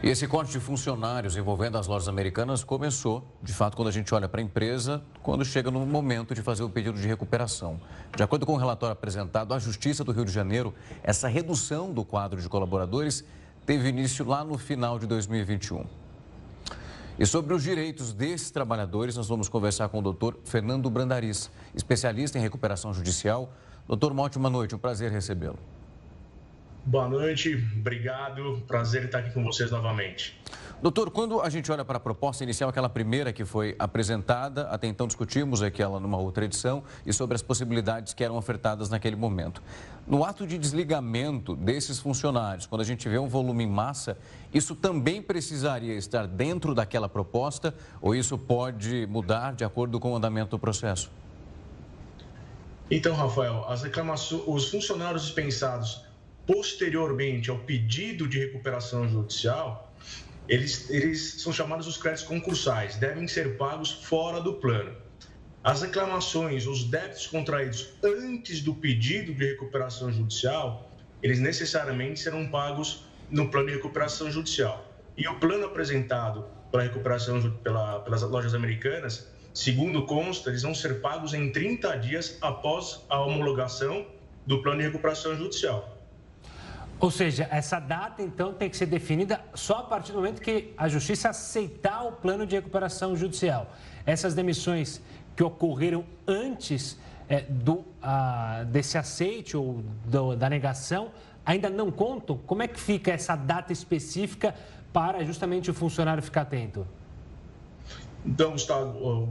E esse corte de funcionários envolvendo as lojas americanas começou, de fato, quando a gente olha para a empresa, quando chega no momento de fazer o pedido de recuperação. De acordo com o relatório apresentado à Justiça do Rio de Janeiro, essa redução do quadro de colaboradores teve início lá no final de 2021. E sobre os direitos desses trabalhadores, nós vamos conversar com o doutor Fernando Brandariz, especialista em recuperação judicial. Doutor, uma ótima noite, um prazer recebê-lo. Boa noite, obrigado, prazer estar aqui com vocês novamente. Doutor, quando a gente olha para a proposta inicial, aquela primeira que foi apresentada, até então discutimos aquela numa outra edição e sobre as possibilidades que eram ofertadas naquele momento. No ato de desligamento desses funcionários, quando a gente vê um volume em massa, isso também precisaria estar dentro daquela proposta ou isso pode mudar de acordo com o andamento do processo? Então, Rafael, as reclamações, os funcionários dispensados posteriormente ao pedido de recuperação judicial, eles são chamados os créditos concursais, devem ser pagos fora do plano. As reclamações, os débitos contraídos antes do pedido de recuperação judicial, eles necessariamente serão pagos no plano de recuperação judicial. E o plano apresentado pela recuperação pelas lojas americanas, segundo consta, eles vão ser pagos em 30 dias após a homologação do plano de recuperação judicial. Ou seja, essa data, então, tem que ser definida só a partir do momento que a Justiça aceitar o plano de recuperação judicial. Essas demissões que ocorreram antes desse aceite ou da negação ainda não contam? Como é que fica essa data específica para justamente o funcionário ficar atento? Então, Gustavo,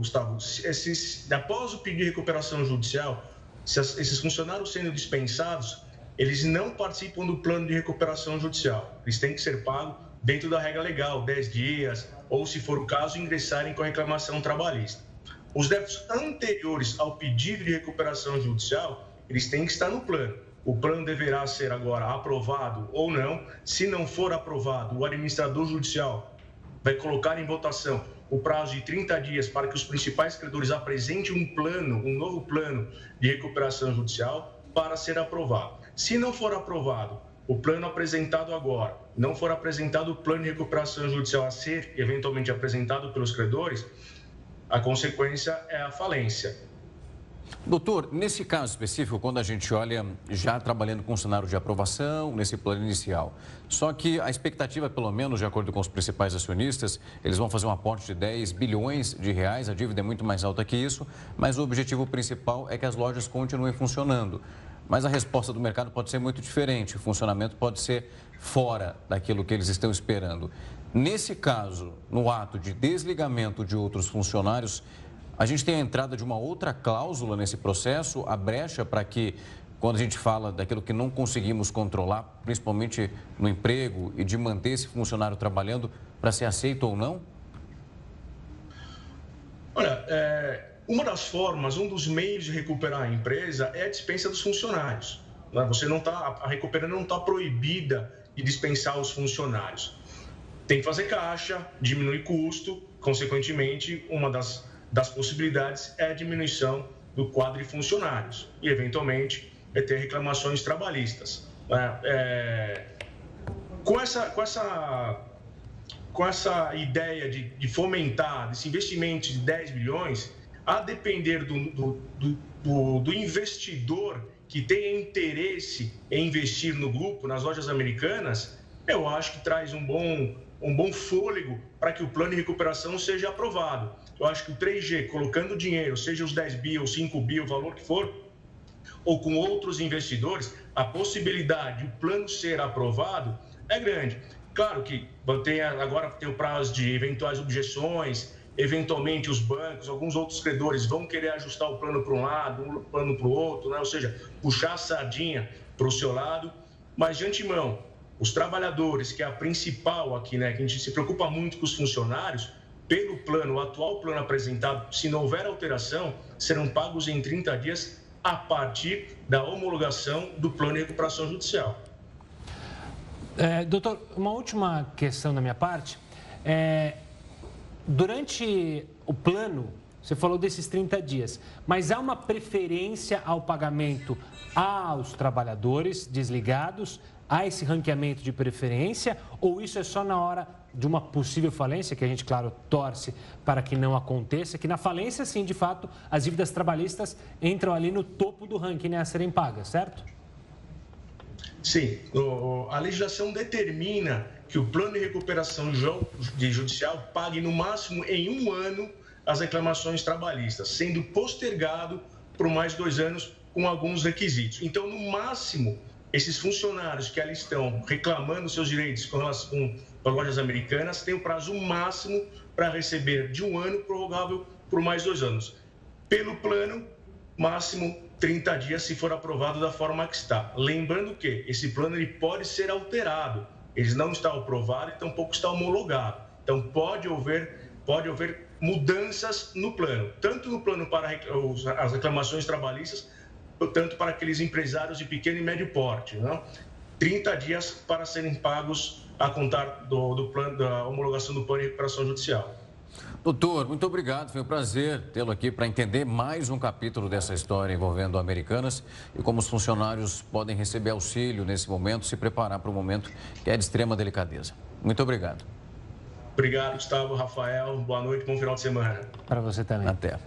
após o pedido de recuperação judicial, esses funcionários sendo dispensados, eles não participam do plano de recuperação judicial. Eles têm que ser pagos dentro da regra legal, 10 dias, ou, se for o caso, ingressarem com a reclamação trabalhista. Os débitos anteriores ao pedido de recuperação judicial, eles têm que estar no plano. O plano deverá ser agora aprovado ou não. Se não for aprovado, o administrador judicial vai colocar em votação o prazo de 30 dias para que os principais credores apresentem um novo plano de recuperação judicial para ser aprovado. Se não for aprovado o plano apresentado agora, não for apresentado o plano de recuperação judicial a ser eventualmente apresentado pelos credores, a consequência é a falência. Doutor, nesse caso específico, quando a gente olha já trabalhando com um cenário de aprovação, nesse plano inicial, só que a expectativa, pelo menos de acordo com os principais acionistas, eles vão fazer um aporte de 10 bilhões de reais, a dívida é muito mais alta que isso, mas o objetivo principal é que as lojas continuem funcionando. Mas a resposta do mercado pode ser muito diferente, o funcionamento pode ser fora daquilo que eles estão esperando. Nesse caso, no ato de desligamento de outros funcionários, a gente tem a entrada de uma outra cláusula nesse processo, a brecha para que, quando a gente fala daquilo que não conseguimos controlar, principalmente no emprego, e de manter esse funcionário trabalhando para ser aceito ou não? Olha, uma das formas, um dos meios de recuperar a empresa é a dispensa dos funcionários. A recuperando não está proibida de dispensar os funcionários. Tem que fazer caixa, diminuir custo, consequentemente, uma das possibilidades é a diminuição do quadro de funcionários e, eventualmente, ter reclamações trabalhistas. Com essa ideia de fomentar esse investimento de 10 bilhões, a depender do investidor que tenha interesse em investir no grupo, nas lojas americanas, eu acho que traz um bom fôlego para que o plano de recuperação seja aprovado. Eu acho que o 3G, colocando dinheiro, seja os 10 bi ou 5 bi, o valor que for, ou com outros investidores, a possibilidade de o plano ser aprovado é grande. Claro que agora tem o prazo de eventuais objeções, eventualmente os bancos, alguns outros credores vão querer ajustar o plano para um lado, o plano para o outro, né? Ou seja, puxar a sardinha para o seu lado, mas de antemão, os trabalhadores, que é a principal aqui, né, que a gente se preocupa muito com os funcionários, pelo plano, o atual plano apresentado, se não houver alteração, serão pagos em 30 dias a partir da homologação do plano de recuperação judicial. Doutor, uma última questão da minha parte. Durante o plano, você falou desses 30 dias, mas há uma preferência ao pagamento aos trabalhadores desligados há esse ranqueamento de preferência ou isso é só na hora de uma possível falência, que a gente, claro, torce para que não aconteça, que na falência, sim, de fato, as dívidas trabalhistas entram ali no topo do ranking, né, a serem pagas, certo? Sim, a legislação determina que o plano de recuperação judicial pague no máximo em 1 ano as reclamações trabalhistas, sendo postergado por mais 2 anos com alguns requisitos. Então, no máximo, esses funcionários que ali estão reclamando seus direitos com relação às lojas americanas têm o prazo máximo para receber de 1 ano, prorrogável por mais 2 anos. Pelo plano, máximo 30 dias, se for aprovado da forma que está. Lembrando que esse plano ele pode ser alterado. Ele não está aprovado e tampouco está homologado. Então, pode haver mudanças no plano, tanto no plano para as reclamações trabalhistas, tanto para aqueles empresários de pequeno e médio porte. Né? 30 dias para serem pagos a contar do plano, da homologação do plano de recuperação judicial. Doutor, muito obrigado. Foi um prazer tê-lo aqui para entender mais um capítulo dessa história envolvendo Americanas e como os funcionários podem receber auxílio nesse momento, se preparar para um momento que é de extrema delicadeza. Muito obrigado. Obrigado, Gustavo, Rafael. Boa noite, bom final de semana. Para você também. Até.